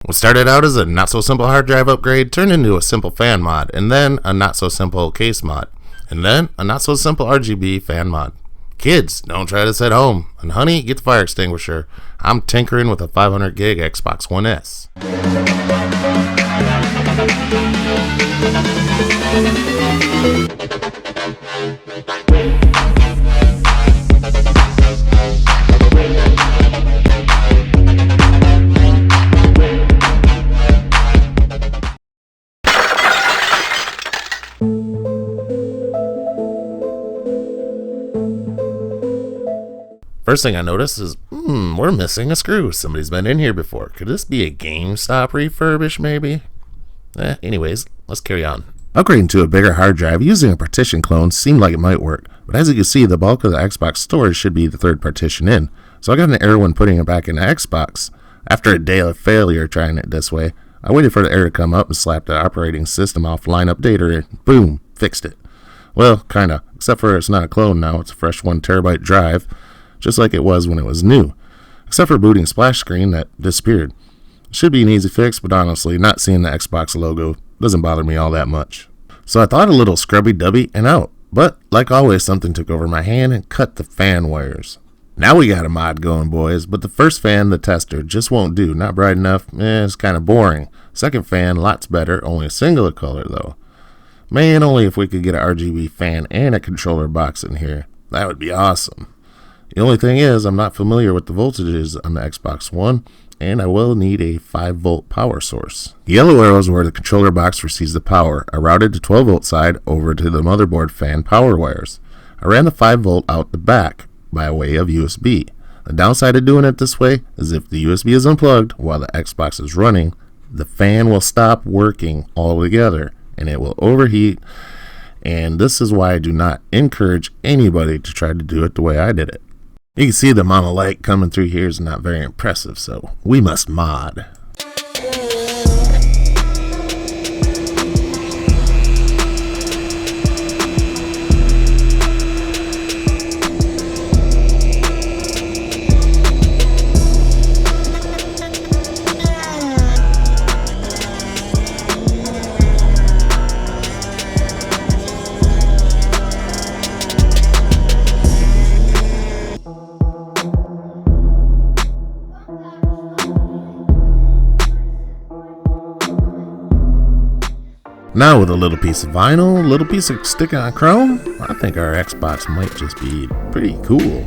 What started out as a not-so-simple hard drive upgrade turned into a simple fan mod, and then a not-so-simple case mod, and then a not-so-simple RGB fan mod. Kids, don't try this at home. And honey, get the fire extinguisher. I'm tinkering with a 500 gig Xbox One S. First thing I noticed is, we're missing a screw. Somebody's been in here before. Could this be a GameStop refurbish, maybe? Anyways, let's carry on. Upgrading to a bigger hard drive using a partition clone seemed like it might work, but as you can see, the bulk of the Xbox storage should be the third partition in. So I got an error when putting it back into Xbox. After a day of failure trying it this way, I waited for the error to come up and slapped the operating system offline updater and boom, fixed it. Well, kinda, except for it's not a clone now, it's a fresh 1 terabyte drive. Just like it was when it was new, except for booting splash screen that disappeared. It should be an easy fix, but honestly, not seeing the Xbox logo doesn't bother me all that much. So I thought a little scrubby-dubby and out, but like always, something took over my hand and cut the fan wires. Now we got a mod going, boys, but the first fan, the tester, just won't do. Not bright enough, it's kind of boring. Second fan, lots better, only a single color though. Man, only if we could get an RGB fan and a controller box in here. That would be awesome. The only thing is, I'm not familiar with the voltages on the Xbox One, and I will need a 5-volt power source. The yellow arrows where the controller box receives the power are routed to 12-volt side over to the motherboard fan power wires. I ran the 5-volt out the back by way of USB. The downside of doing it this way is if the USB is unplugged while the Xbox is running, the fan will stop working altogether, and it will overheat, and this is why I do not encourage anybody to try to do it the way I did it. You can see the amount of light coming through here is not very impressive, so we must mod. Now with a little piece of vinyl, a little piece of stick-on chrome, I think our Xbox might just be pretty cool.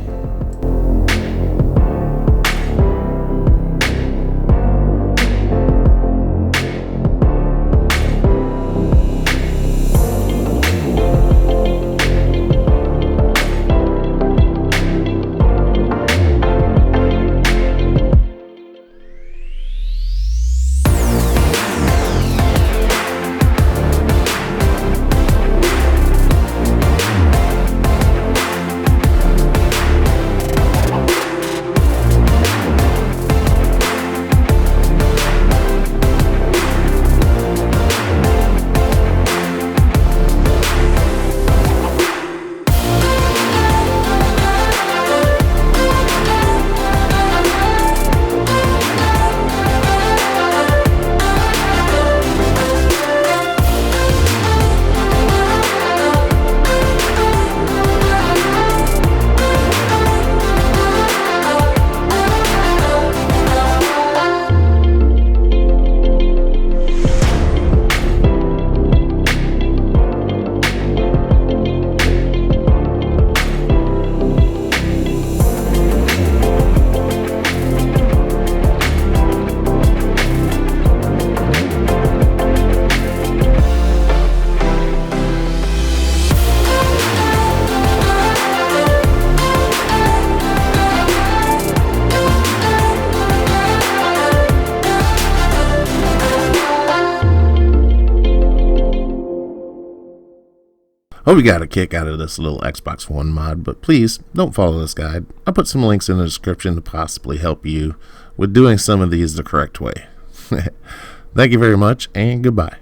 Hope you got a kick out of this little Xbox One mod, but please don't follow this guide. I'll put some links in the description to possibly help you with doing some of these the correct way. Thank you very much, and goodbye.